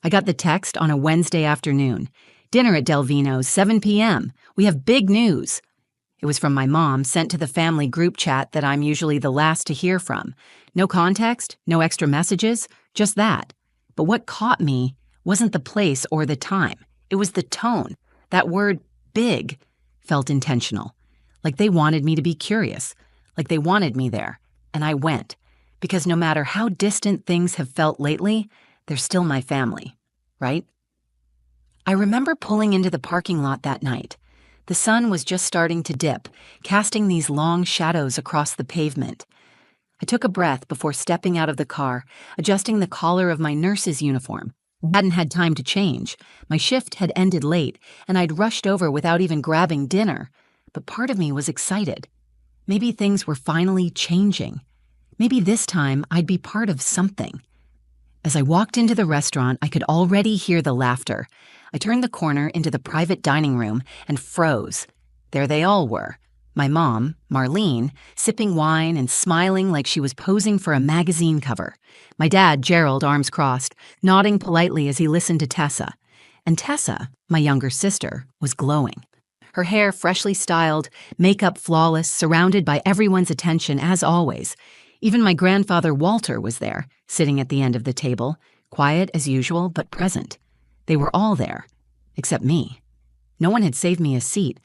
I got the text on a Wednesday afternoon. Dinner at Delvino's, 7 p.m. We have big news. It was from my mom, sent to the family group chat that I'm usually the last to hear from. No context, no extra messages, just that. But what caught me wasn't the place or the time. It was the tone. That word, big, felt intentional. Like they wanted me to be curious. Like they wanted me there. And I went. Because no matter how distant things have felt lately, they're still my family, right? I remember pulling into the parking lot that night. The sun was just starting to dip, casting these long shadows across the pavement. I took a breath before stepping out of the car, adjusting the collar of my nurse's uniform. I hadn't had time to change. My shift had ended late, and I'd rushed over without even grabbing dinner. But part of me was excited. Maybe things were finally changing. Maybe this time I'd be part of something. As I walked into the restaurant, I could already hear the laughter. I turned the corner into the private dining room and froze. There they all were. My mom, Marlene, sipping wine and smiling like she was posing for a magazine cover. My dad, Gerald, arms crossed, nodding politely as he listened to Tessa. And Tessa, my younger sister, was glowing. Her hair freshly styled, makeup flawless, surrounded by everyone's attention as always. Even my grandfather Walter was there, sitting at the end of the table, quiet as usual but present. They were all there, except me. No one had saved me a seat,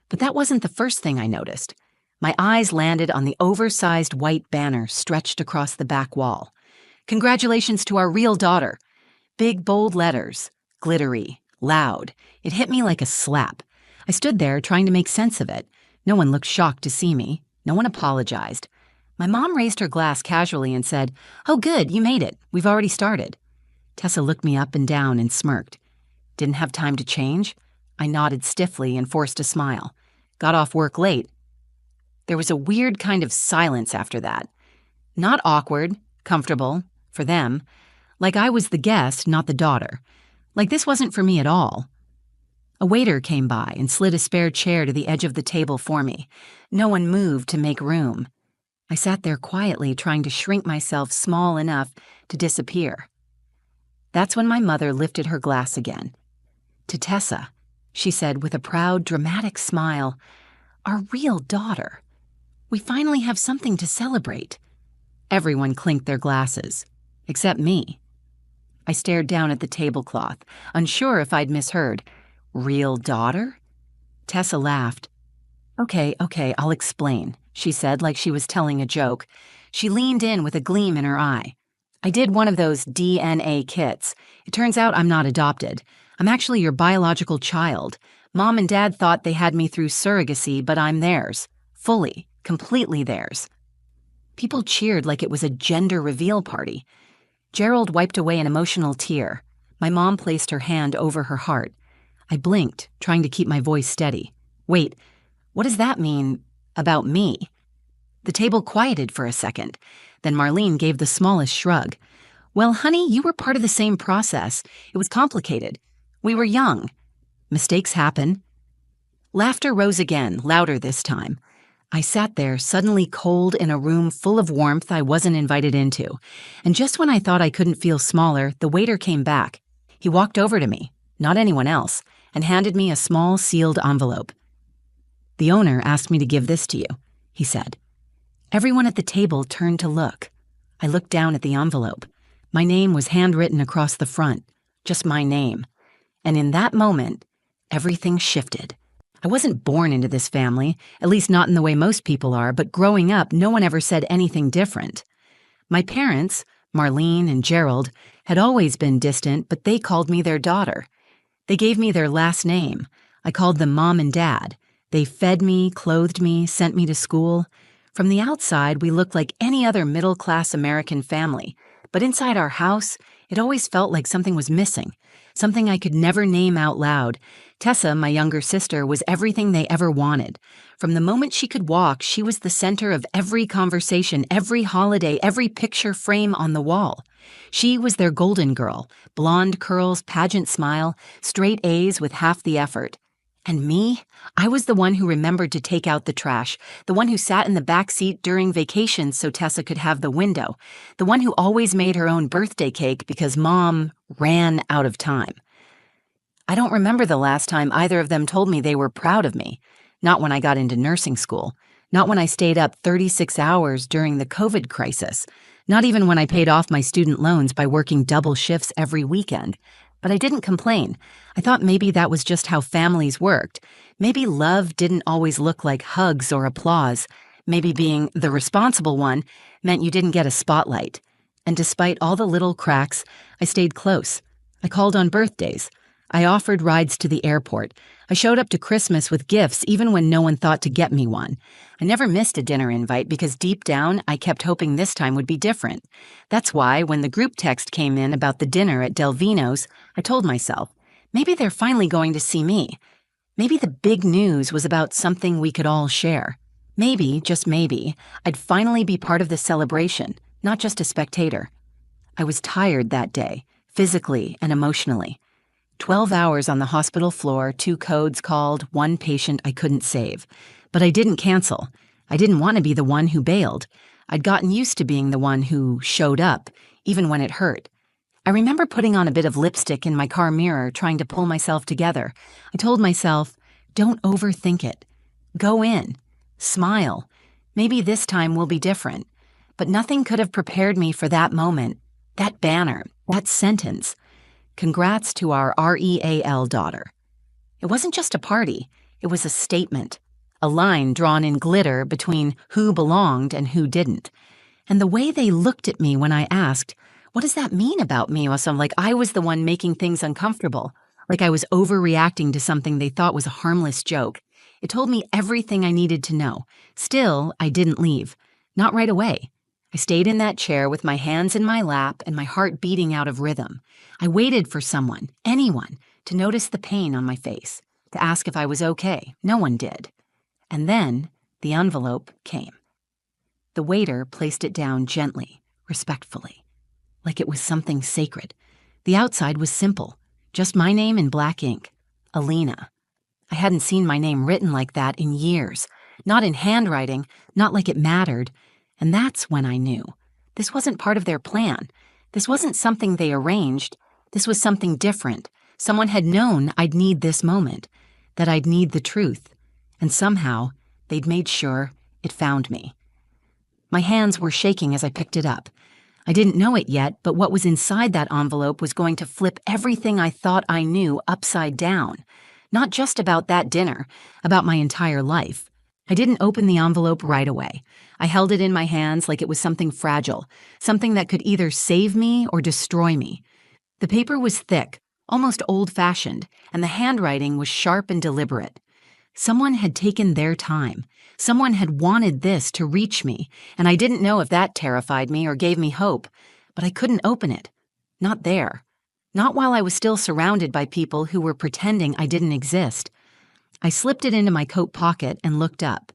but that wasn't the first thing I noticed. My eyes landed on the oversized white banner stretched across the back wall. Congratulations to our real daughter. Big, bold letters, glittery, loud. It hit me like a slap. I stood there trying to make sense of it. No one looked shocked to see me. No one apologized. My mom raised her glass casually and said, "Oh, good, you made it. We've already started." Tessa looked me up and down and smirked. Didn't have time to change? I nodded stiffly and forced a smile. Got off work late. There was a weird kind of silence after that. Not awkward, comfortable, for them. Like I was the guest, not the daughter. Like this wasn't for me at all. A waiter came by and slid a spare chair to the edge of the table for me. No one moved to make room. I sat there quietly, trying to shrink myself small enough to disappear. That's when my mother lifted her glass again. To Tessa, she said with a proud, dramatic smile, "Our real daughter. We finally have something to celebrate." Everyone clinked their glasses, except me. I stared down at the tablecloth, unsure if I'd misheard. Real daughter? Tessa laughed. Okay, I'll explain," she said like she was telling a joke. She leaned in with a gleam in her eye. "I did one of those DNA kits. It turns out I'm not adopted. I'm actually your biological child. Mom and Dad thought they had me through surrogacy, but I'm theirs. Fully, completely theirs." People cheered like it was a gender reveal party. Gerald wiped away an emotional tear. My mom placed her hand over her heart. I blinked, trying to keep my voice steady. Wait, what does that mean about me? The table quieted for a second. Then Marlene gave the smallest shrug. "Well, honey, you were part of the same process. It was complicated. We were young. Mistakes happen." Laughter rose again, louder this time. I sat there, suddenly cold in a room full of warmth I wasn't invited into. And just when I thought I couldn't feel smaller, the waiter came back. He walked over to me, not anyone else, and handed me a small sealed envelope. "The owner asked me to give this to you," he said. Everyone at the table turned to look. I looked down at the envelope. My name was handwritten across the front, just my name. And in that moment, everything shifted. I wasn't born into this family, at least not in the way most people are, but growing up, no one ever said anything different. My parents, Marlene and Gerald, had always been distant, but they called me their daughter. They gave me their last name. I called them Mom and Dad. They fed me, clothed me, sent me to school. From the outside, we looked like any other middle-class American family. But inside our house, it always felt like something was missing, something I could never name out loud. Tessa, my younger sister, was everything they ever wanted. From the moment she could walk, she was the center of every conversation, every holiday, every picture frame on the wall. She was their golden girl, blonde curls, pageant smile, straight A's with half the effort. And me? I was the one who remembered to take out the trash, the one who sat in the back seat during vacations so Tessa could have the window, the one who always made her own birthday cake because Mom ran out of time. I don't remember the last time either of them told me they were proud of me. Not when I got into nursing school. Not when I stayed up 36 hours during the COVID crisis. Not even when I paid off my student loans by working double shifts every weekend. But I didn't complain. I thought maybe that was just how families worked. Maybe love didn't always look like hugs or applause. Maybe being the responsible one meant you didn't get a spotlight. And despite all the little cracks, I stayed close. I called on birthdays. I offered rides to the airport. I showed up to Christmas with gifts even when no one thought to get me one. I never missed a dinner invite because deep down I kept hoping this time would be different. That's why when the group text came in about the dinner at Delvino's, I told myself, maybe they're finally going to see me. Maybe the big news was about something we could all share. Maybe, just maybe, I'd finally be part of the celebration, not just a spectator. I was tired that day, physically and emotionally. 12 hours on the hospital floor, 2 codes called, 1 patient I couldn't save. But I didn't cancel. I didn't want to be the one who bailed. I'd gotten used to being the one who showed up, even when it hurt. I remember putting on a bit of lipstick in my car mirror, trying to pull myself together. I told myself, don't overthink it. Go in. Smile. Maybe this time will be different. But nothing could have prepared me for that moment, that banner, that sentence. Congrats to our REAL daughter. It wasn't just a party, it was a statement, a line drawn in glitter between who belonged and who didn't. And the way they looked at me when I asked, what does that mean about me? Like I was the one making things uncomfortable, like I was overreacting to something they thought was a harmless joke. It told me everything I needed to know. Still, I didn't leave. Not right away. I stayed in that chair with my hands in my lap and my heart beating out of rhythm. I waited for someone, anyone, to notice the pain on my face, to ask if I was okay. No one did. And then the envelope came. The waiter placed it down gently, respectfully, like it was something sacred. The outside was simple, just my name in black ink, Alina. I hadn't seen my name written like that in years, not in handwriting, not like it mattered. And that's when I knew. This wasn't part of their plan. This wasn't something they arranged. This was something different. Someone had known I'd need this moment, that I'd need the truth. And somehow, they'd made sure it found me. My hands were shaking as I picked it up. I didn't know it yet, but what was inside that envelope was going to flip everything I thought I knew upside down. Not just about that dinner, about my entire life. I didn't open the envelope right away. I held it in my hands like it was something fragile, something that could either save me or destroy me. The paper was thick, almost old-fashioned, and the handwriting was sharp and deliberate. Someone had taken their time. Someone had wanted this to reach me, and I didn't know if that terrified me or gave me hope, but I couldn't open it. Not there. Not while I was still surrounded by people who were pretending I didn't exist. I slipped it into my coat pocket and looked up.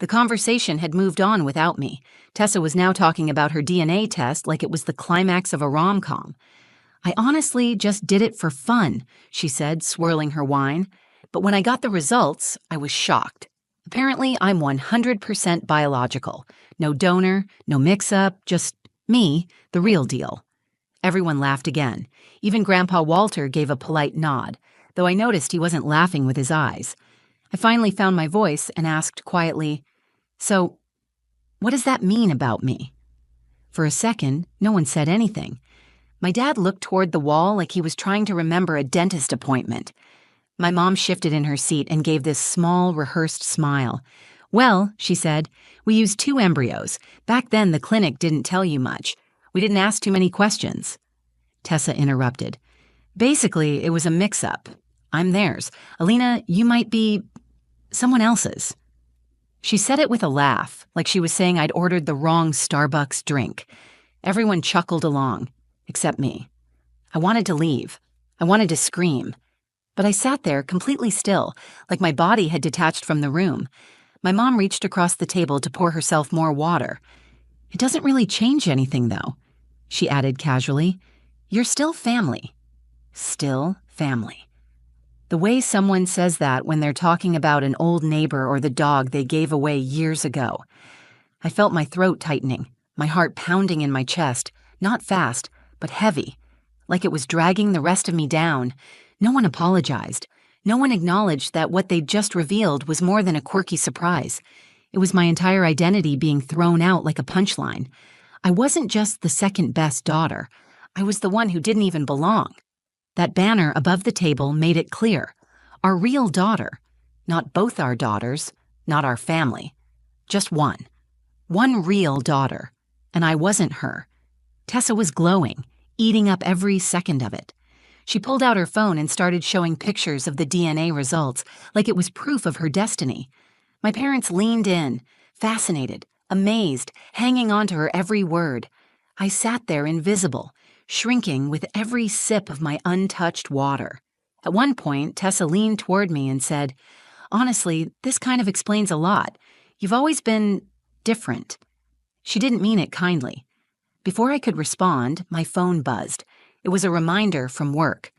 The conversation had moved on without me. Tessa was now talking about her DNA test like it was the climax of a rom-com. I honestly just did it for fun, she said, swirling her wine. But when I got the results, I was shocked. Apparently, I'm 100% biological. No donor, no mix-up, just me, the real deal. Everyone laughed again. Even Grandpa Walter gave a polite nod, though I noticed he wasn't laughing with his eyes. I finally found my voice and asked quietly, "So, what does that mean about me?" For a second, no one said anything. My dad looked toward the wall like he was trying to remember a dentist appointment. My mom shifted in her seat and gave this small, rehearsed smile. "Well," she said, "we used 2 embryos. Back then, the clinic didn't tell you much. We didn't ask too many questions." Tessa interrupted. "Basically, it was a mix-up. I'm theirs. Alina, you might be someone else's." She said it with a laugh, like she was saying I'd ordered the wrong Starbucks drink. Everyone chuckled along, except me. I wanted to leave. I wanted to scream. But I sat there completely still, like my body had detached from the room. My mom reached across the table to pour herself more water. "It doesn't really change anything, though," she added casually. "You're still family." Still family. The way someone says that when they're talking about an old neighbor or the dog they gave away years ago. I felt my throat tightening, my heart pounding in my chest, not fast, but heavy, like it was dragging the rest of me down. No one apologized. No one acknowledged that what they'd just revealed was more than a quirky surprise. It was my entire identity being thrown out like a punchline. I wasn't just the second best daughter. I was the one who didn't even belong. That banner above the table made it clear. Our real daughter. Not both our daughters, not our family. Just one. One real daughter. And I wasn't her. Tessa was glowing, eating up every second of it. She pulled out her phone and started showing pictures of the DNA results, like it was proof of her destiny. My parents leaned in, fascinated, amazed, hanging on to her every word. I sat there invisible, shrinking with every sip of my untouched water. At one point, Tessa leaned toward me and said, "Honestly, this kind of explains a lot. You've always been different." She didn't mean it kindly. Before I could respond, my phone buzzed. It was a reminder from work.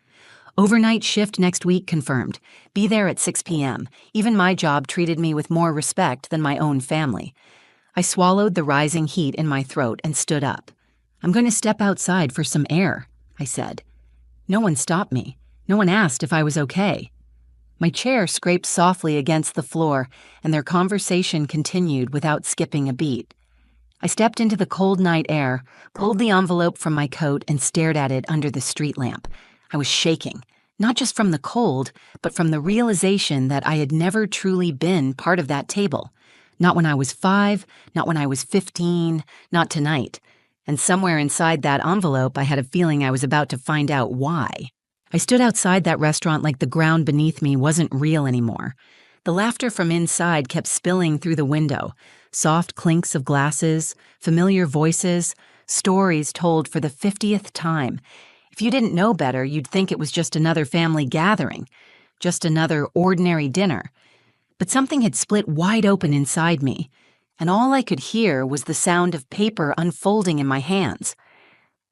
Overnight shift next week confirmed. Be there at 6 p.m. Even my job treated me with more respect than my own family. I swallowed the rising heat in my throat and stood up. "I'm going to step outside for some air," I said. No one stopped me. No one asked if I was okay. My chair scraped softly against the floor, and their conversation continued without skipping a beat. I stepped into the cold night air, pulled the envelope from my coat, and stared at it under the street lamp. I was shaking, not just from the cold, but from the realization that I had never truly been part of that table. Not when I was 5, not when I was 15, not tonight. And somewhere inside that envelope, I had a feeling I was about to find out why. I stood outside that restaurant like the ground beneath me wasn't real anymore. The laughter from inside kept spilling through the window. Soft clinks of glasses, familiar voices, stories told for the 50th time. If you didn't know better, you'd think it was just another family gathering, just another ordinary dinner. But something had split wide open inside me, and all I could hear was the sound of paper unfolding in my hands.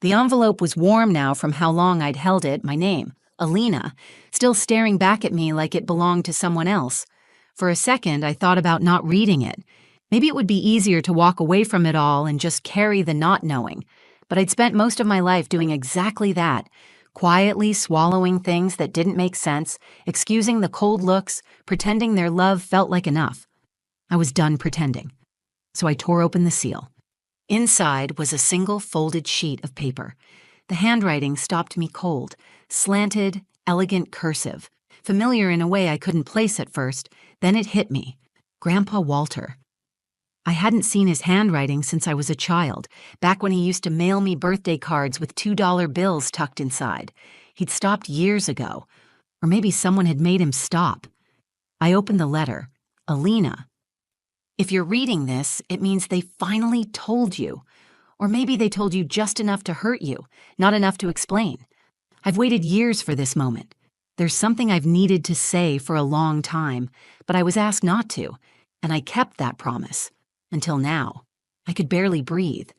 The envelope was warm now from how long I'd held it, my name, Alina, still staring back at me like it belonged to someone else. For a second, I thought about not reading it. Maybe it would be easier to walk away from it all and just carry the not knowing. But I'd spent most of my life doing exactly that, quietly swallowing things that didn't make sense, excusing the cold looks, pretending their love felt like enough. I was done pretending. So I tore open the seal. Inside was a single folded sheet of paper. The handwriting stopped me cold, slanted, elegant cursive, familiar in a way I couldn't place at first. Then it hit me. Grandpa Walter. I hadn't seen his handwriting since I was a child, back when he used to mail me birthday cards with $2 bills tucked inside. He'd stopped years ago. Or maybe someone had made him stop. I opened the letter. Alina. If you're reading this, it means they finally told you. Or maybe they told you just enough to hurt you, not enough to explain. I've waited years for this moment. There's something I've needed to say for a long time, but I was asked not to, and I kept that promise. Until now. I could barely breathe.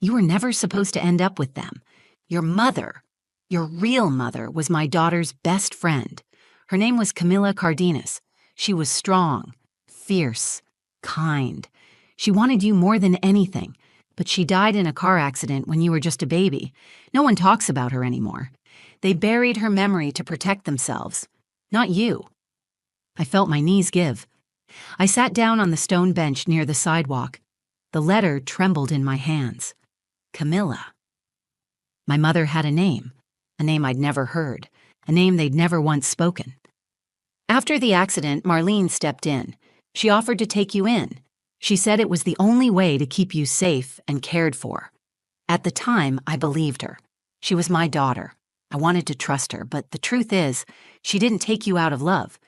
You were never supposed to end up with them. Your mother, your real mother, was my daughter's best friend. Her name was Camilla Cardenas. She was strong, fierce, kind. She wanted you more than anything, but she died in a car accident when you were just a baby. No one talks about her anymore. They buried her memory to protect themselves. Not you. I felt my knees give. I sat down on the stone bench near the sidewalk. The letter trembled in my hands. Camilla. My mother had a name I'd never heard, a name they'd never once spoken. After the accident, Marlene stepped in. She offered to take you in. She said it was the only way to keep you safe and cared for. At the time, I believed her. She was my daughter. I wanted to trust her, but the truth is, she didn't take you out of love.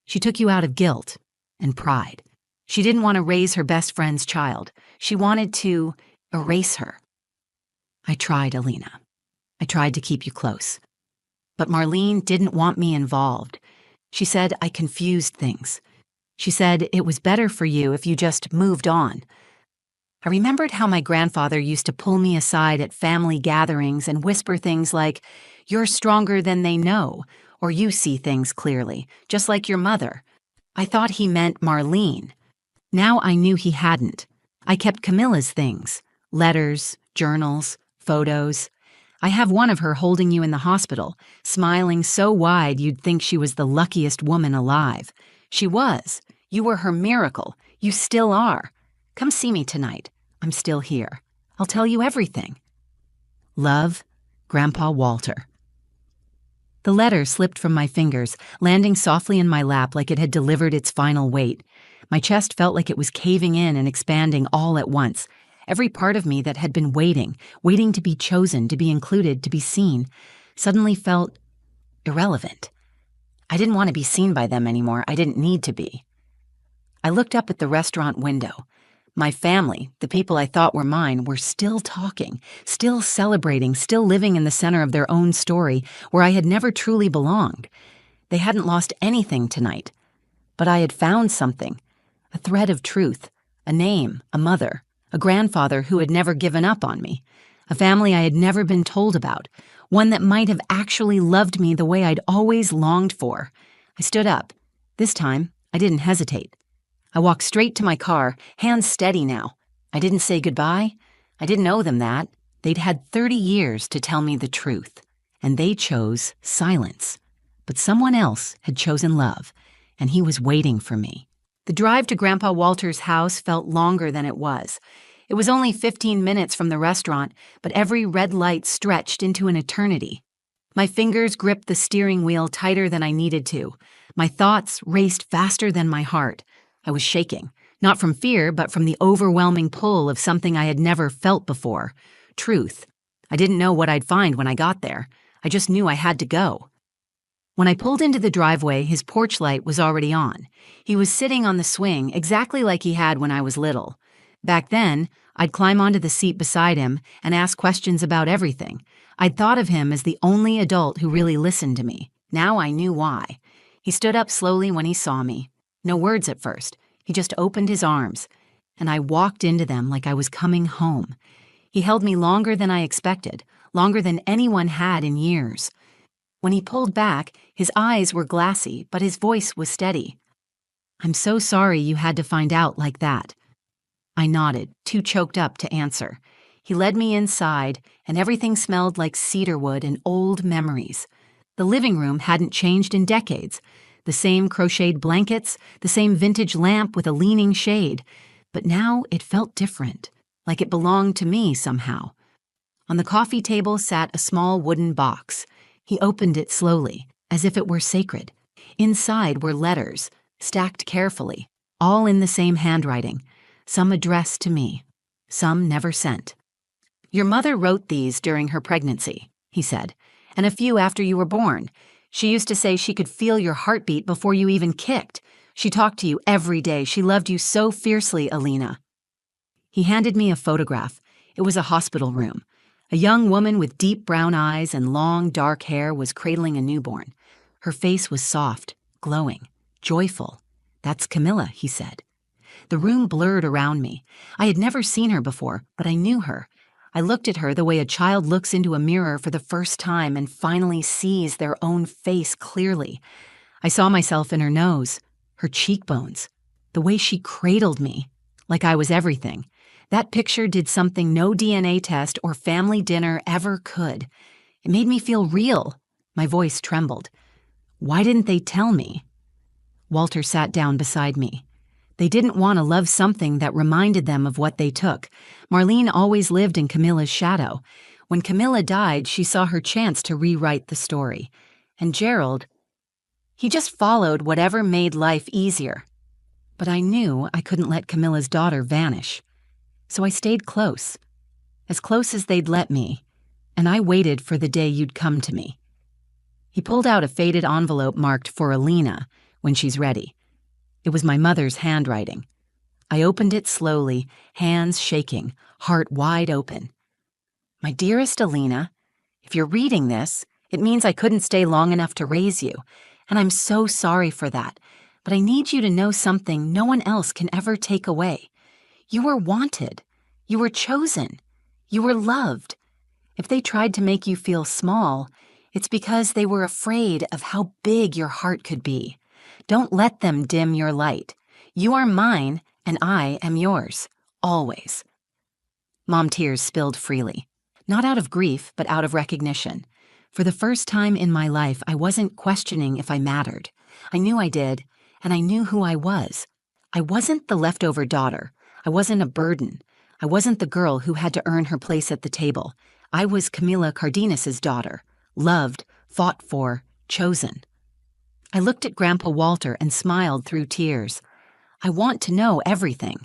She took you out of guilt and pride. She didn't want to raise her best friend's child. She wanted to erase her. I tried, Alina. I tried to keep you close. But Marlene didn't want me involved. She said I confused things. She said it was better for you if you just moved on. I remembered how my grandfather used to pull me aside at family gatherings and whisper things like, "You're stronger than they know," Or you see things clearly, just like your mother. I thought he meant Marlene. Now I knew he hadn't. I kept Camilla's things, letters, journals, photos. I have one of her holding you in the hospital, smiling so wide you'd think she was the luckiest woman alive. She was. You were her miracle. You still are. Come see me tonight. I'm still here. I'll tell you everything. Love, Grandpa Walter. The letter slipped from my fingers, landing softly in my lap like it had delivered its final weight. My chest felt like it was caving in and expanding all at once. Every part of me that had been waiting to be chosen, to be included, to be seen, suddenly felt irrelevant. I didn't want to be seen by them anymore. I didn't need to be. I looked up at the restaurant window. My family, the people I thought were mine, were still talking, still celebrating, still living in the center of their own story where I had never truly belonged. They hadn't lost anything tonight. But I had found something, a thread of truth, a name, a mother, a grandfather who had never given up on me, a family I had never been told about, one that might have actually loved me the way I'd always longed for. I stood up. This time, I didn't hesitate. I walked straight to my car, hands steady now. I didn't say goodbye. I didn't owe them that. They'd had 30 years to tell me the truth, and they chose silence. But someone else had chosen love, and he was waiting for me. The drive to Grandpa Walter's house felt longer than it was. It was only 15 minutes from the restaurant, but every red light stretched into an eternity. My fingers gripped the steering wheel tighter than I needed to. My thoughts raced faster than my heart. I was shaking, not from fear, but from the overwhelming pull of something I had never felt before. Truth. I didn't know what I'd find when I got there. I just knew I had to go. When I pulled into the driveway, his porch light was already on. He was sitting on the swing, exactly like he had when I was little. Back then, I'd climb onto the seat beside him and ask questions about everything. I'd thought of him as the only adult who really listened to me. Now I knew why. He stood up slowly when he saw me. No words at first. He just opened his arms, and I walked into them like I was coming home. He held me longer than I expected, longer than anyone had in years. When he pulled back, his eyes were glassy, but his voice was steady. "I'm so sorry you had to find out like that." I nodded, too choked up to answer. He led me inside, and everything smelled like cedarwood and old memories. The living room hadn't changed in decades. The same crocheted blankets, the same vintage lamp with a leaning shade. But now it felt different, like it belonged to me somehow. On the coffee table sat a small wooden box. He opened it slowly, as if it were sacred. Inside were letters, stacked carefully, all in the same handwriting, some addressed to me, some never sent. "Your mother wrote these during her pregnancy," he said, "and a few after you were born. She used to say she could feel your heartbeat before you even kicked. She talked to you every day. She loved you so fiercely, Alina." He handed me a photograph. It was a hospital room. A young woman with deep brown eyes and long, dark hair was cradling a newborn. Her face was soft, glowing, joyful. "That's Camilla," he said. The room blurred around me. I had never seen her before, but I knew her. I looked at her the way a child looks into a mirror for the first time and finally sees their own face clearly. I saw myself in her nose, her cheekbones, the way she cradled me, like I was everything. That picture did something no DNA test or family dinner ever could. It made me feel real. My voice trembled. "Why didn't they tell me?" Walter sat down beside me. They didn't want to love something that reminded them of what they took. Marlene always lived in Camilla's shadow. When Camilla died, she saw her chance to rewrite the story. And Gerald, he just followed whatever made life easier. But I knew I couldn't let Camilla's daughter vanish. So I stayed close as they'd let me, and I waited for the day you'd come to me. He pulled out a faded envelope marked for Alina, when she's ready. It was my mother's handwriting. I opened it slowly, hands shaking, heart wide open. "My dearest Alina, if you're reading this, it means I couldn't stay long enough to raise you, and I'm so sorry for that, but I need you to know something no one else can ever take away. You were wanted. You were chosen. You were loved. If they tried to make you feel small, It's because they were afraid of how big your heart could be. Don't let them dim your light. You are mine, and I am yours. Always. Mom tears spilled freely. Not out of grief, but out of recognition. For the first time in my life, I wasn't questioning if I mattered. I knew I did, and I knew who I was. I wasn't the leftover daughter. I wasn't a burden. I wasn't the girl who had to earn her place at the table. I was Camila Cardenas's daughter. Loved, fought for, chosen. I looked at Grandpa Walter and smiled through tears. I want to know everything.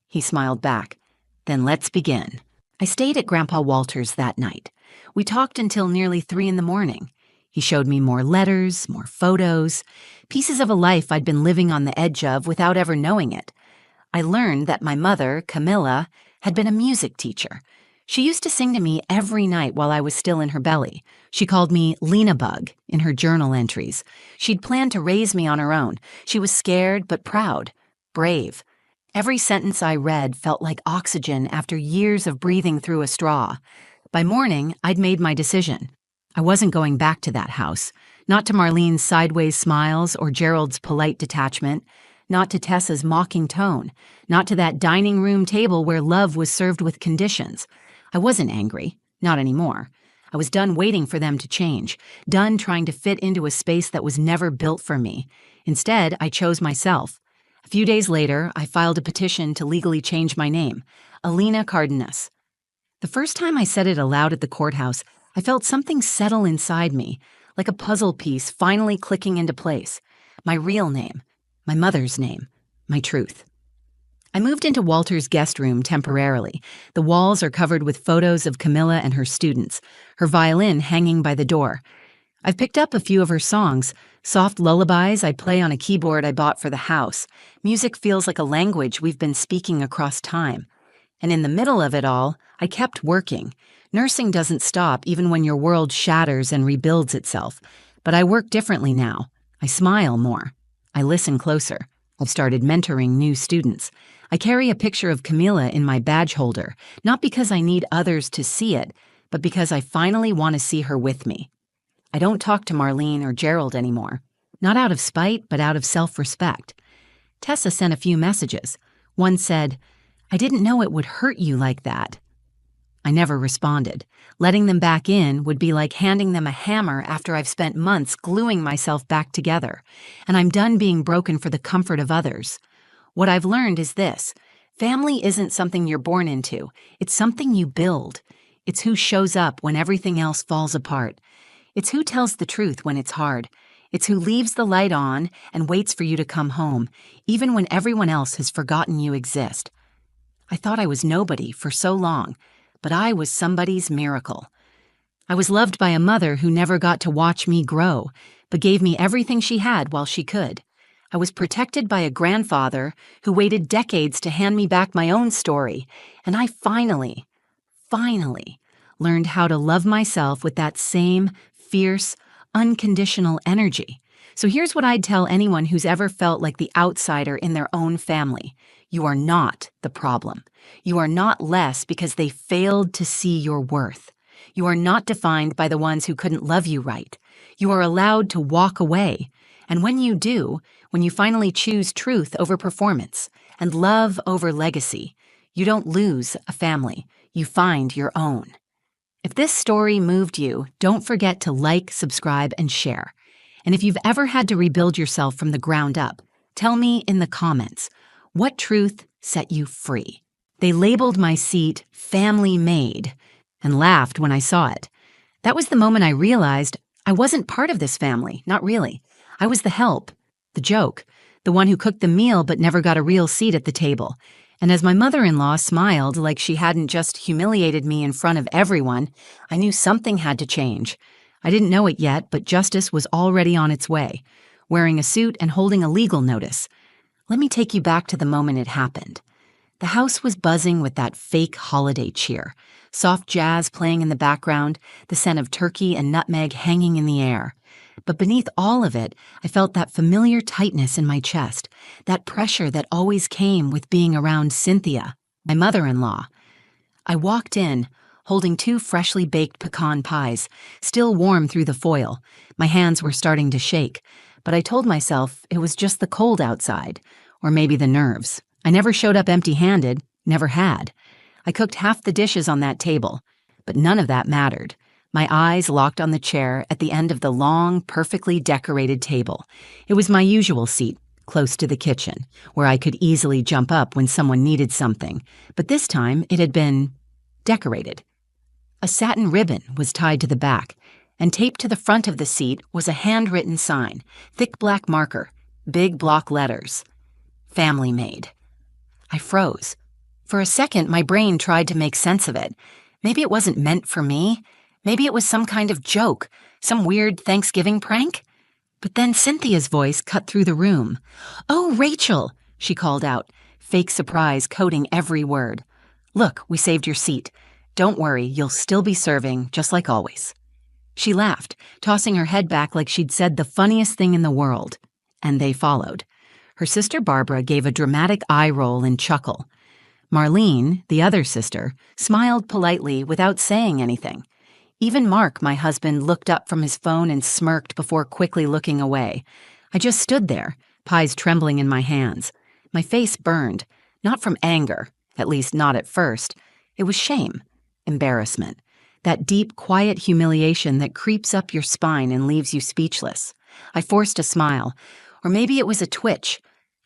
He smiled back. Then let's begin. I stayed at Grandpa Walter's that night. We talked until nearly 3 a.m. He showed me more letters, more photos, pieces of a life I'd been living on the edge of without ever knowing it. I learned that my mother, Camilla, had been a music teacher. She used to sing to me every night while I was still in her belly. She called me Lena Bug in her journal entries. She'd planned to raise me on her own. She was scared but proud, brave. Every sentence I read felt like oxygen after years of breathing through a straw. By morning, I'd made my decision. I wasn't going back to that house. Not to Marlene's sideways smiles or Gerald's polite detachment. Not to Tessa's mocking tone. Not to that dining room table where love was served with conditions. I wasn't angry. Not anymore. I was done waiting for them to change. Done trying to fit into a space that was never built for me. Instead, I chose myself. A few days later, I filed a petition to legally change my name, Alina Cardenas. The first time I said it aloud at the courthouse, I felt something settle inside me, like a puzzle piece finally clicking into place. My real name, my mother's name, my truth. I moved into Walter's guest room temporarily. The walls are covered with photos of Camilla and her students, her violin hanging by the door. I've picked up a few of her songs, soft lullabies I play on a keyboard I bought for the house. Music feels like a language we've been speaking across time. And in the middle of it all, I kept working. Nursing doesn't stop even when your world shatters and rebuilds itself. But I work differently now. I smile more. I listen closer. I've started mentoring new students. I carry a picture of Camila in my badge holder, not because I need others to see it, but because I finally want to see her with me. I don't talk to Marlene or Gerald anymore. Not out of spite, but out of self-respect. Tessa sent a few messages. One said, "I didn't know it would hurt you like that." I never responded. Letting them back in would be like handing them a hammer after I've spent months gluing myself back together, and I'm done being broken for the comfort of others. What I've learned is this: family isn't something you're born into. It's something you build. It's who shows up when everything else falls apart. It's who tells the truth when it's hard. It's who leaves the light on and waits for you to come home, even when everyone else has forgotten you exist. I thought I was nobody for so long, but I was somebody's miracle. I was loved by a mother who never got to watch me grow, but gave me everything she had while she could. I was protected by a grandfather who waited decades to hand me back my own story, and I finally learned how to love myself with that same fierce, unconditional energy. So here's what I'd tell anyone who's ever felt like the outsider in their own family. You are not the problem. You are not less because they failed to see your worth. You are not defined by the ones who couldn't love you right. You are allowed to walk away. And when you do, when you finally choose truth over performance and love over legacy, you don't lose a family. You find your own. If this story moved you, don't forget to like, subscribe, and share. And if you've ever had to rebuild yourself from the ground up, tell me in the comments, what truth set you free? They labeled my seat "family made" and laughed when I saw it. That was the moment I realized I wasn't part of this family, not really. I was the help, the joke, the one who cooked the meal but never got a real seat at the table. And as my mother-in-law smiled like she hadn't just humiliated me in front of everyone, I knew something had to change. I didn't know it yet, but justice was already on its way, wearing a suit and holding a legal notice. Let me take you back to the moment it happened. The house was buzzing with that fake holiday cheer, soft jazz playing in the background, the scent of turkey and nutmeg hanging in the air. But beneath all of it, I felt that familiar tightness in my chest, that pressure that always came with being around Cynthia, my mother-in-law. I walked in, holding 2 freshly baked pecan pies, still warm through the foil. My hands were starting to shake, but I told myself it was just the cold outside, or maybe the nerves. I never showed up empty-handed, never had. I cooked half the dishes on that table, but none of that mattered. My eyes locked on the chair at the end of the long, perfectly decorated table. It was my usual seat, close to the kitchen, where I could easily jump up when someone needed something, but this time it had been decorated. A satin ribbon was tied to the back, and taped to the front of the seat was a handwritten sign, thick black marker, big block letters. Family made. I froze. For a second, my brain tried to make sense of it. Maybe it wasn't meant for me. Maybe it was some kind of joke, some weird Thanksgiving prank. But then Cynthia's voice cut through the room. "Oh, Rachel," she called out, fake surprise coating every word. "Look, we saved your seat. Don't worry, you'll still be serving, just like always." She laughed, tossing her head back like she'd said the funniest thing in the world. And they followed. Her sister Barbara gave a dramatic eye roll and chuckle. Marlene, the other sister, smiled politely without saying anything. Even Mark, my husband, looked up from his phone and smirked before quickly looking away. I just stood there, pies trembling in my hands. My face burned, not from anger, at least not at first. It was shame, embarrassment, that deep, quiet humiliation that creeps up your spine and leaves you speechless. I forced a smile, or maybe it was a twitch.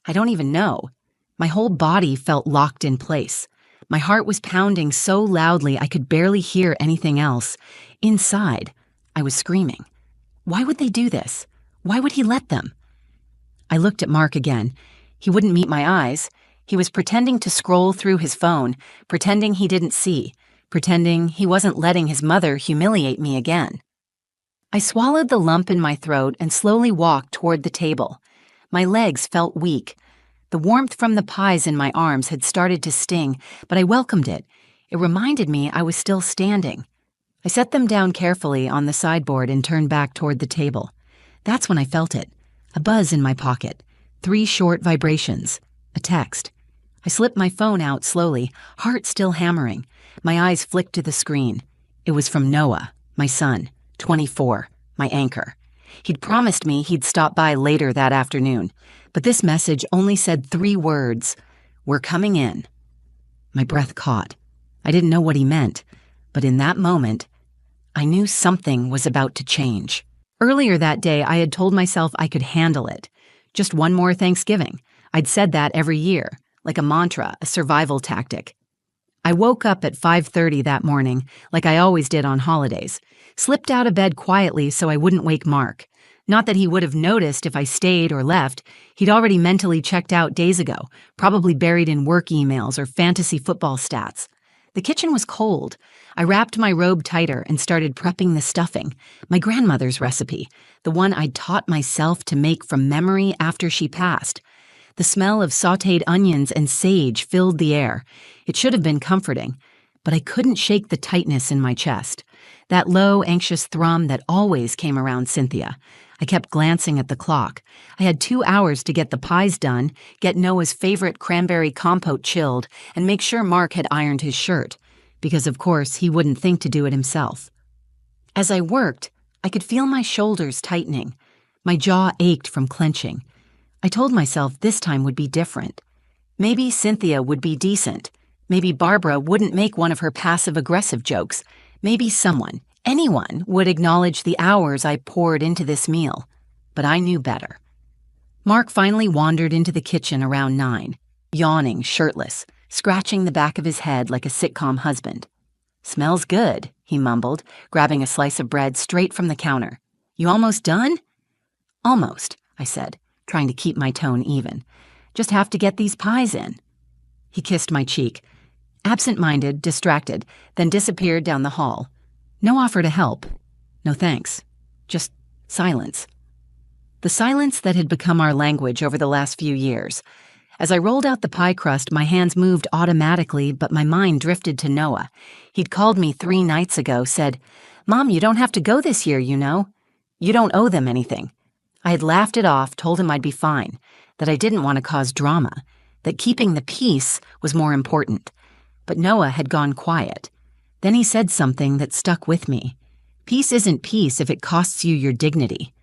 I don't even know. My whole body felt locked in place. My heart was pounding so loudly I could barely hear anything else. Inside, I was screaming. Why would they do this? Why would he let them? I looked at Mark again. He wouldn't meet my eyes. He was pretending to scroll through his phone, pretending he didn't see, pretending he wasn't letting his mother humiliate me again. I swallowed the lump in my throat and slowly walked toward the table. My legs felt weak. The warmth from the pies in my arms had started to sting, but I welcomed it. It reminded me I was still standing. I set them down carefully on the sideboard and turned back toward the table. That's when I felt it. A buzz in my pocket. 3 short vibrations. A text. I slipped my phone out slowly, heart still hammering. My eyes flicked to the screen. It was from Noah, my son, 24, my anchor. He'd promised me he'd stop by later that afternoon, but this message only said 3 words: "We're coming in." My breath caught. I didn't know what he meant, but in that moment, I knew something was about to change. Earlier that day, I had told myself I could handle it. Just one more Thanksgiving. I'd said that every year, like a mantra, a survival tactic. I woke up at 5:30 that morning, like I always did on holidays, slipped out of bed quietly so I wouldn't wake Mark. Not that he would have noticed if I stayed or left. He'd already mentally checked out days ago, probably buried in work emails or fantasy football stats. The kitchen was cold. I wrapped my robe tighter and started prepping the stuffing, my grandmother's recipe, the one I'd taught myself to make from memory after she passed. The smell of sautéed onions and sage filled the air. It should have been comforting, but I couldn't shake the tightness in my chest, that low, anxious thrum that always came around Cynthia. I kept glancing at the clock. I had 2 hours to get the pies done, get Noah's favorite cranberry compote chilled, and make sure Mark had ironed his shirt, because of course he wouldn't think to do it himself. As I worked, I could feel my shoulders tightening. My jaw ached from clenching. I told myself this time would be different. Maybe Cynthia would be decent. Maybe Barbara wouldn't make one of her passive-aggressive jokes. Maybe someone, anyone, would acknowledge the hours I poured into this meal. But I knew better. Mark finally wandered into the kitchen around 9, yawning, shirtless, scratching the back of his head like a sitcom husband. "Smells good," he mumbled, grabbing a slice of bread straight from the counter. "You almost done?" "Almost," I said, trying to keep my tone even. "Just have to get these pies in." He kissed my cheek, absent-minded, distracted, then disappeared down the hall. No offer to help. No thanks. Just silence. The silence that had become our language over the last few years. As I rolled out the pie crust, my hands moved automatically, but my mind drifted to Noah. He'd called me 3 nights ago, said, "Mom, you don't have to go this year, you know. You don't owe them anything." I had laughed it off, told him I'd be fine, that I didn't want to cause drama, that keeping the peace was more important. But Noah had gone quiet. Then he said something that stuck with me. Peace isn't peace if it costs you your dignity.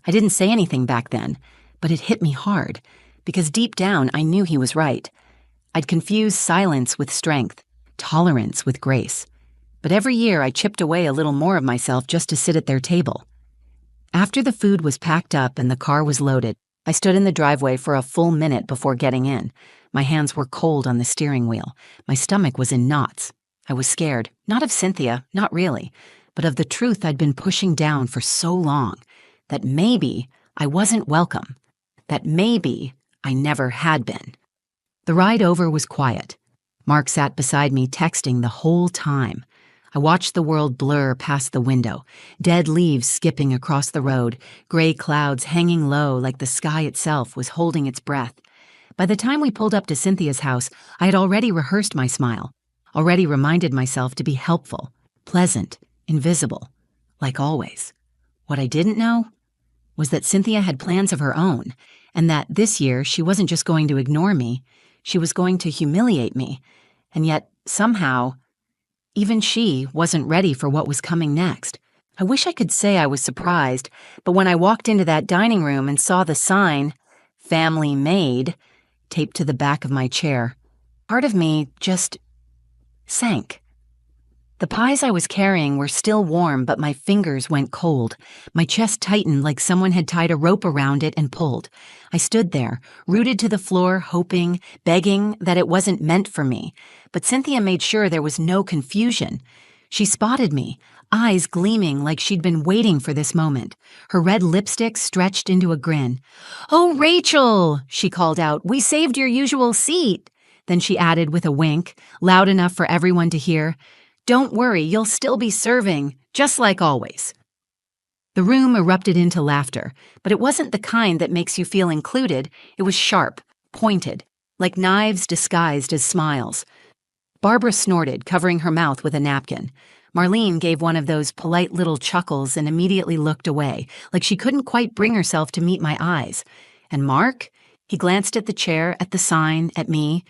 I didn't say anything back then, but it hit me hard, because deep down I knew he was right. I'd confused silence with strength, tolerance with grace. But every year I chipped away a little more of myself just to sit at their table. After the food was packed up and the car was loaded, I stood in the driveway for a full minute before getting in. My hands were cold on the steering wheel. My stomach was in knots. I was scared, not of Cynthia, not really, but of the truth I'd been pushing down for so long, that maybe I wasn't welcome, that maybe I never had been. The ride over was quiet. Mark sat beside me texting the whole time. I watched the world blur past the window, dead leaves skipping across the road, gray clouds hanging low like the sky itself was holding its breath. By the time we pulled up to Cynthia's house, I had already rehearsed my smile, already reminded myself to be helpful, pleasant, invisible, like always. What I didn't know was that Cynthia had plans of her own, and that this year she wasn't just going to ignore me, she was going to humiliate me, and yet, somehow, even she wasn't ready for what was coming next. I wish I could say I was surprised, but when I walked into that dining room and saw the sign, "Family Made," taped to the back of my chair, part of me just sank. The pies I was carrying were still warm, but my fingers went cold. My chest tightened like someone had tied a rope around it and pulled. I stood there, rooted to the floor, hoping, begging that it wasn't meant for me. But Cynthia made sure there was no confusion. She spotted me, eyes gleaming like she'd been waiting for this moment, her red lipstick stretched into a grin. "Oh, Rachel," she called out, "we saved your usual seat." Then she added with a wink, loud enough for everyone to hear, "Don't worry, you'll still be serving, just like always." The room erupted into laughter, but it wasn't the kind that makes you feel included. It was sharp, pointed, like knives disguised as smiles. Barbara snorted, covering her mouth with a napkin. Marlene gave one of those polite little chuckles and immediately looked away, like she couldn't quite bring herself to meet my eyes. And Mark? He glanced at the chair, at the sign, at me,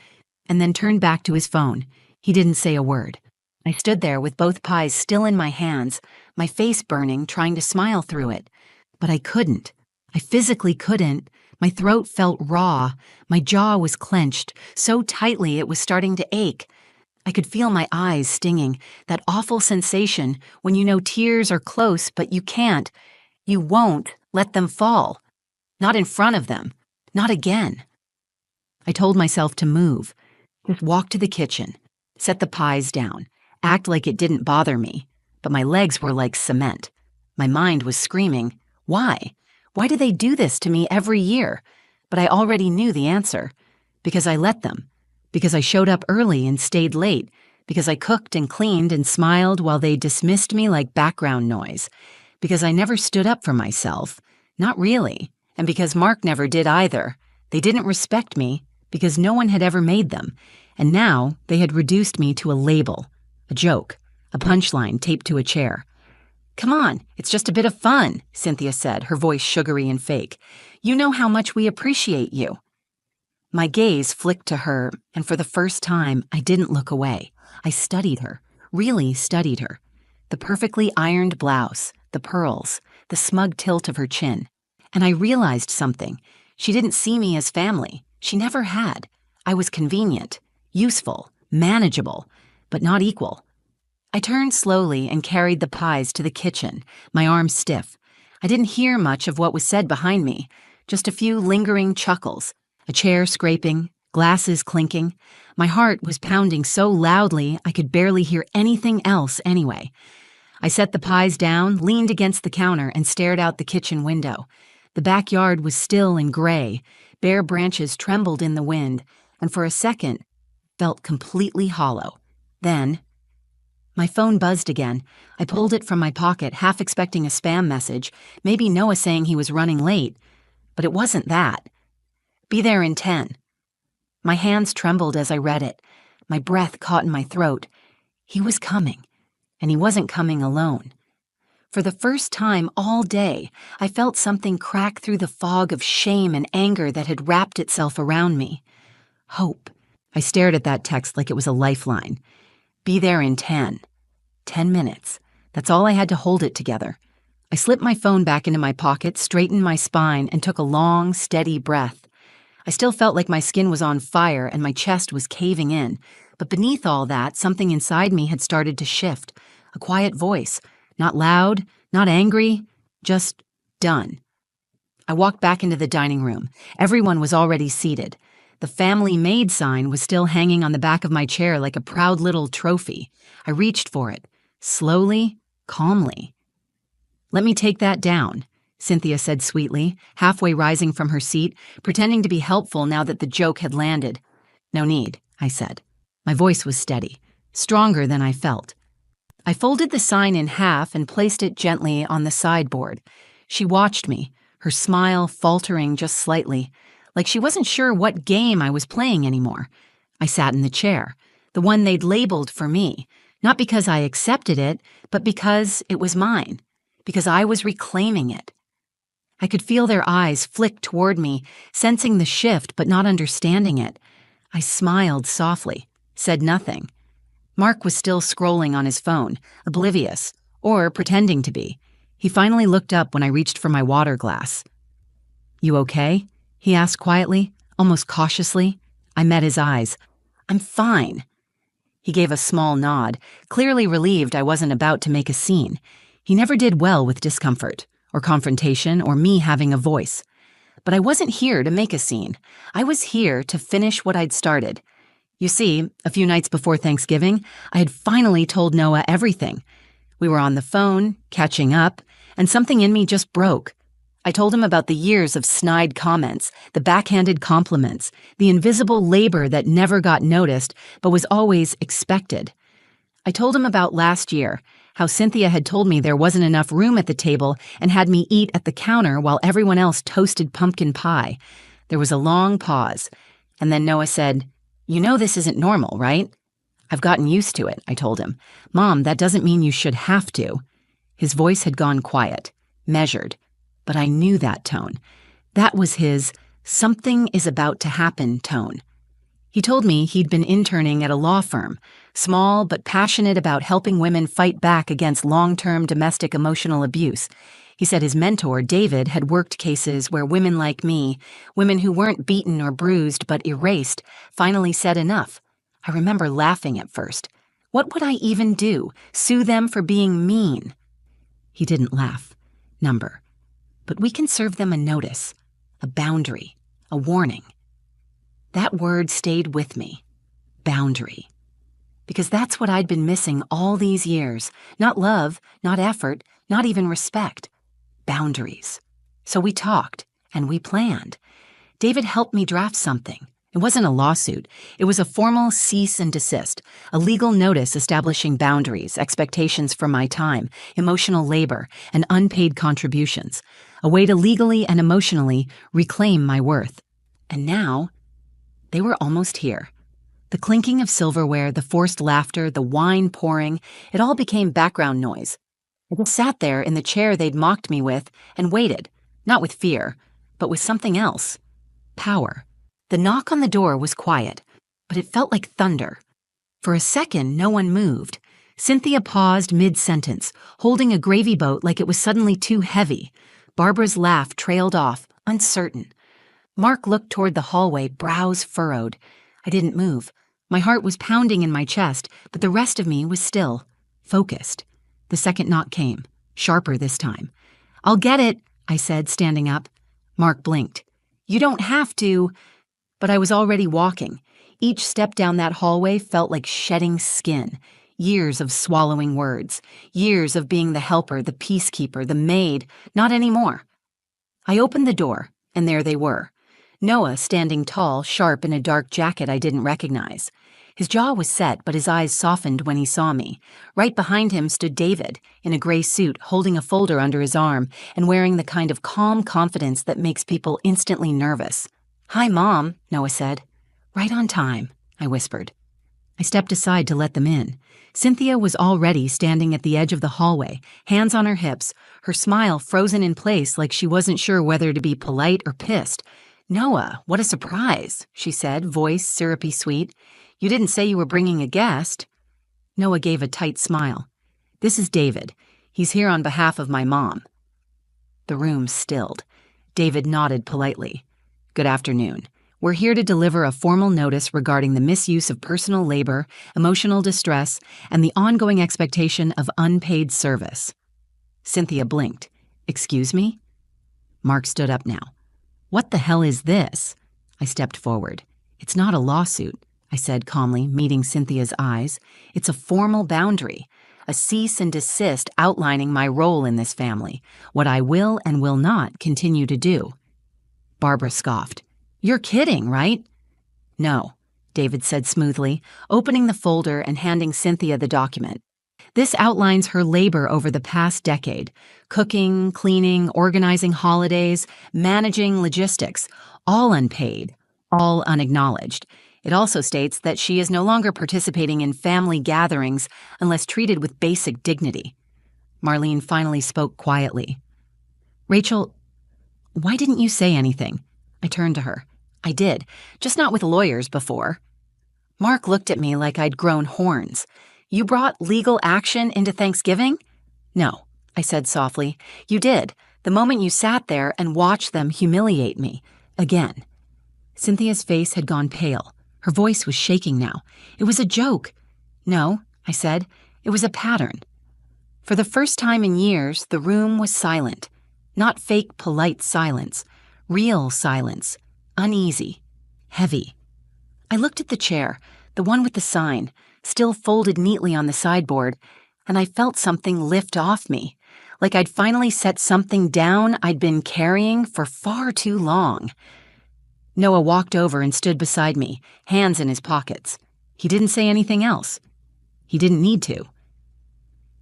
and then turned back to his phone. He didn't say a word. I stood there with both pies still in my hands, my face burning, trying to smile through it. But I couldn't. I physically couldn't. My throat felt raw. My jaw was clenched, so tightly it was starting to ache. I could feel my eyes stinging, that awful sensation when you know tears are close but you can't, you won't let them fall. Not in front of them. Not again. I told myself to move. Just walk to the kitchen. Set the pies down. Act like it didn't bother me, but my legs were like cement. My mind was screaming, why? Why do they do this to me every year? But I already knew the answer. Because I let them. Because I showed up early and stayed late. Because I cooked and cleaned and smiled while they dismissed me like background noise. Because I never stood up for myself. Not really. And because Mark never did either. They didn't respect me because no one had ever made them. And now they had reduced me to a label. A joke, a punchline taped to a chair. "Come on, it's just a bit of fun," Cynthia said, her voice sugary and fake. "You know how much we appreciate you." My gaze flicked to her, and for the first time, I didn't look away. I studied her, really studied her. The perfectly ironed blouse, the pearls, the smug tilt of her chin. And I realized something. She didn't see me as family. She never had. I was convenient, useful, manageable, but not equal. I turned slowly and carried the pies to the kitchen, my arms stiff. I didn't hear much of what was said behind me, just a few lingering chuckles, a chair scraping, glasses clinking. My heart was pounding so loudly I could barely hear anything else anyway. I set the pies down, leaned against the counter, and stared out the kitchen window. The backyard was still and gray. Bare branches trembled in the wind, and for a second, felt completely hollow. Then, my phone buzzed again. I pulled it from my pocket, half expecting a spam message, maybe Noah saying he was running late. But it wasn't that. "Be there in 10. My hands trembled as I read it. My breath caught in my throat. He was coming, and he wasn't coming alone. For the first time all day, I felt something crack through the fog of shame and anger that had wrapped itself around me. Hope. I stared at that text like it was a lifeline. "Be there in 10. 10 minutes. That's all I had to hold it together. I slipped my phone back into my pocket, straightened my spine, and took a long, steady breath. I still felt like my skin was on fire and my chest was caving in, but beneath all that, something inside me had started to shift. A quiet voice, not loud, not angry, just done. I walked back into the dining room. Everyone was already seated. The family made sign was still hanging on the back of my chair like a proud little trophy. I reached for it, slowly, calmly. "Let me take that down," Cynthia said sweetly, halfway rising from her seat, pretending to be helpful now that the joke had landed. "No need," I said. My voice was steady, stronger than I felt. I folded the sign in half and placed it gently on the sideboard. She watched me, her smile faltering just slightly, like she wasn't sure what game I was playing anymore. I sat in the chair, the one they'd labeled for me, not because I accepted it, but because it was mine, because I was reclaiming it. I could feel their eyes flick toward me, sensing the shift but not understanding it. I smiled softly, said nothing. Mark was still scrolling on his phone, oblivious, or pretending to be. He finally looked up when I reached for my water glass. "You okay?" he asked quietly, almost cautiously. I met his eyes. "I'm fine." He gave a small nod, clearly relieved I wasn't about to make a scene. He never did well with discomfort, or confrontation, or me having a voice. But I wasn't here to make a scene. I was here to finish what I'd started. You see, a few nights before Thanksgiving, I had finally told Noah everything. We were on the phone, catching up, and something in me just broke. I told him about the years of snide comments, the backhanded compliments, the invisible labor that never got noticed but was always expected. I told him about last year, how Cynthia had told me there wasn't enough room at the table and had me eat at the counter while everyone else toasted pumpkin pie. There was a long pause, and then Noah said, "You know this isn't normal, right?" "I've gotten used to it," I told him. "Mom, that doesn't mean you should have to." His voice had gone quiet, measured, but I knew that tone. That was his "something is about to happen" tone. He told me he'd been interning at a law firm, small but passionate about helping women fight back against long-term domestic emotional abuse. He said his mentor, David, had worked cases where women like me, women who weren't beaten or bruised but erased, finally said enough. I remember laughing at first. What would I even do? Sue them for being mean? He didn't laugh. Number. But we can serve them a notice, a boundary, a warning. That word stayed with me. Boundary. Because that's what I'd been missing all these years. Not love, not effort, not even respect. Boundaries. So we talked, and we planned. David helped me draft something. It wasn't a lawsuit. It was a formal cease and desist, a legal notice establishing boundaries, expectations for my time, emotional labor, and unpaid contributions. A way to legally and emotionally reclaim my worth. And now, they were almost here. The clinking of silverware, the forced laughter, the wine pouring, it all became background noise. I just sat there in the chair they'd mocked me with and waited, not with fear, but with something else. Power. The knock on the door was quiet, but it felt like thunder. For a second, no one moved. Cynthia paused mid-sentence, holding a gravy boat like it was suddenly too heavy. Barbara's laugh trailed off, uncertain. Mark looked toward the hallway, brows furrowed. I didn't move. My heart was pounding in my chest, but the rest of me was still, focused. The second knock came, sharper this time. "I'll get it," I said, standing up. Mark blinked. "You don't have to." But I was already walking. Each step down that hallway felt like shedding skin. Years of swallowing words. Years of being the helper, the peacekeeper, the maid. Not anymore. I opened the door, and there they were. Noah standing tall, sharp in a dark jacket I didn't recognize. His jaw was set, but his eyes softened when he saw me. Right behind him stood David, in a gray suit, holding a folder under his arm and wearing the kind of calm confidence that makes people instantly nervous. "Hi, Mom," Noah said. "Right on time," I whispered. I stepped aside to let them in. Cynthia was already standing at the edge of the hallway, hands on her hips, her smile frozen in place like she wasn't sure whether to be polite or pissed. "Noah, what a surprise," she said, voice syrupy sweet. "You didn't say you were bringing a guest." Noah gave a tight smile. This is David. He's here on behalf of my mom." The room stilled. David nodded politely. "Good afternoon. We're here to deliver a formal notice regarding the misuse of personal labor, emotional distress, and the ongoing expectation of unpaid service." Cynthia blinked. "Excuse me?" Mark stood up now. "What the hell is this?" I stepped forward. "It's not a lawsuit," I said calmly, meeting Cynthia's eyes. "It's a formal boundary, a cease and desist outlining my role in this family, what I will and will not continue to do." Barbara scoffed. "You're kidding, right?" "No," David said smoothly, opening the folder and handing Cynthia the document. "This outlines her labor over the past decade: cooking, cleaning, organizing holidays, managing logistics, all unpaid, all unacknowledged. It also states that she is no longer participating in family gatherings unless treated with basic dignity." Marlene finally spoke quietly. "Rachel, why didn't you say anything?" I turned to her. "I did, just not with lawyers before." Mark looked at me like I'd grown horns. "You brought legal action into Thanksgiving?" "No," I said softly. "You did, the moment you sat there and watched them humiliate me. Again." Cynthia's face had gone pale. Her voice was shaking now. "It was a joke." "No," I said. "It was a pattern." For the first time in years, the room was silent. Not fake, polite silence. Real silence. Uneasy. Heavy. I looked at the chair, the one with the sign, still folded neatly on the sideboard, and I felt something lift off me, like I'd finally set something down I'd been carrying for far too long. Noah walked over and stood beside me, hands in his pockets. He didn't say anything else. He didn't need to.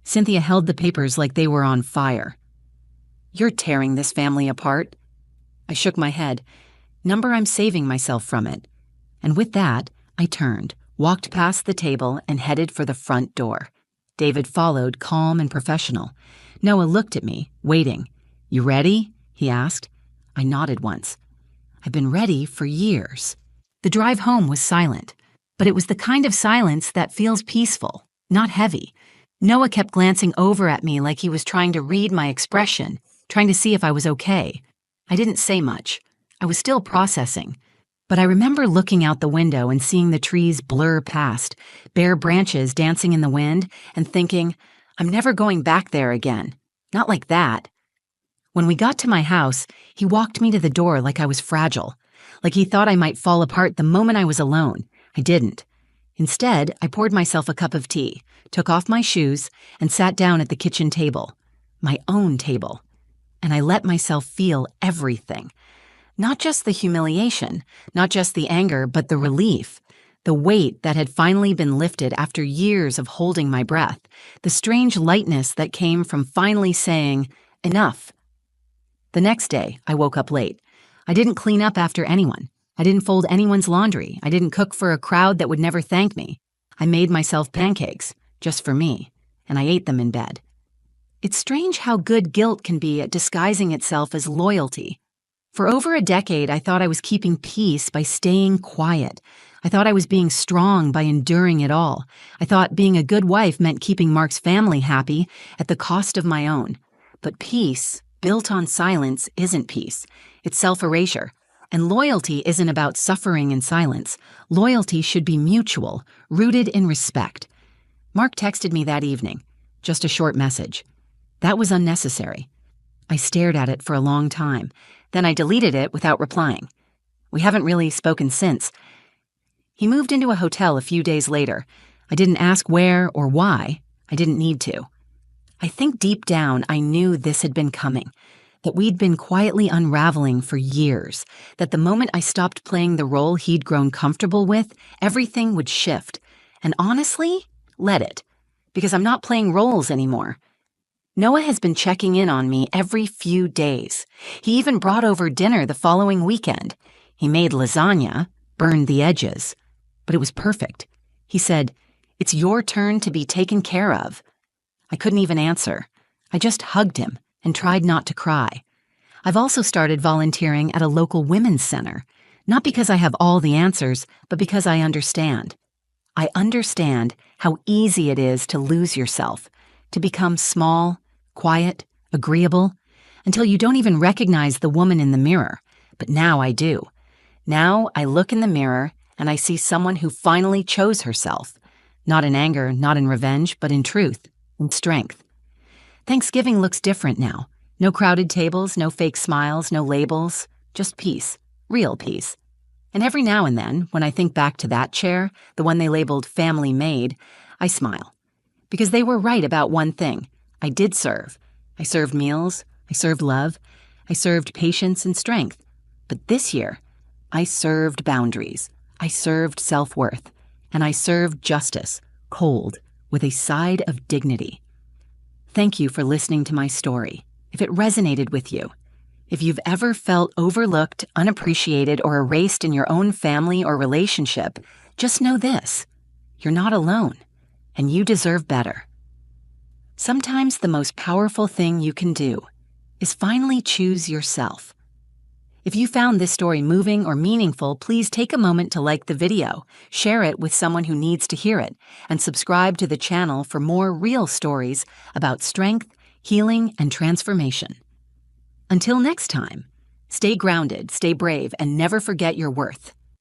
Cynthia held the papers like they were on fire. "You're tearing this family apart." I shook my head. "Number, I'm saving myself from it." And with that, I turned, walked past the table, and headed for the front door. David followed, calm and professional. Noah looked at me, waiting. "You ready?" he asked. I nodded once. I've been ready for years. The drive home was silent, but it was the kind of silence that feels peaceful, not heavy. Noah kept glancing over at me like he was trying to read my expression, trying to see if I was okay. I didn't say much. I was still processing. But I remember looking out the window and seeing the trees blur past, bare branches dancing in the wind, and thinking, I'm never going back there again. Not like that. When we got to my house, he walked me to the door like I was fragile, like he thought I might fall apart the moment I was alone. I didn't. Instead, I poured myself a cup of tea, took off my shoes, and sat down at the kitchen table, my own table. And I let myself feel everything. Not just the humiliation, not just the anger, but the relief, the weight that had finally been lifted after years of holding my breath, the strange lightness that came from finally saying, enough. The next day, I woke up late. I didn't clean up after anyone. I didn't fold anyone's laundry. I didn't cook for a crowd that would never thank me. I made myself pancakes, just for me, and I ate them in bed. It's strange how good guilt can be at disguising itself as loyalty. For over a decade, I thought I was keeping peace by staying quiet. I thought I was being strong by enduring it all. I thought being a good wife meant keeping Mark's family happy at the cost of my own. But peace, built on silence, isn't peace. It's self-erasure. And loyalty isn't about suffering in silence. Loyalty should be mutual, rooted in respect. Mark texted me that evening, just a short message. That was unnecessary. I stared at it for a long time. Then I deleted it without replying. We haven't really spoken since. He moved into a hotel a few days later. I didn't ask where or why. I didn't need to. I think deep down I knew this had been coming, that we'd been quietly unraveling for years, that the moment I stopped playing the role he'd grown comfortable with, everything would shift. And honestly, let it, because I'm not playing roles anymore. Noah has been checking in on me every few days. He even brought over dinner the following weekend. He made lasagna, burned the edges, but it was perfect. He said, "It's your turn to be taken care of." I couldn't even answer. I just hugged him and tried not to cry. I've also started volunteering at a local women's center, not because I have all the answers, but because I understand. I understand how easy it is to lose yourself, to become small, quiet, agreeable, until you don't even recognize the woman in the mirror. But now I do. Now I look in the mirror and I see someone who finally chose herself. Not in anger, not in revenge, but in truth, in strength. Thanksgiving looks different now. No crowded tables, no fake smiles, no labels, just peace, real peace. And every now and then, when I think back to that chair, the one they labeled family made, I smile. Because they were right about one thing. I did serve. I served meals, I served love, I served patience and strength. But this year, I served boundaries, I served self-worth, and I served justice, cold, with a side of dignity. Thank you for listening to my story. If it resonated with you, if you've ever felt overlooked, unappreciated, or erased in your own family or relationship, just know this: you're not alone, and you deserve better. Sometimes the most powerful thing you can do is finally choose yourself. If you found this story moving or meaningful, please take a moment to like the video, share it with someone who needs to hear it, and subscribe to the channel for more real stories about strength, healing, and transformation. Until next time, stay grounded, stay brave, and never forget your worth.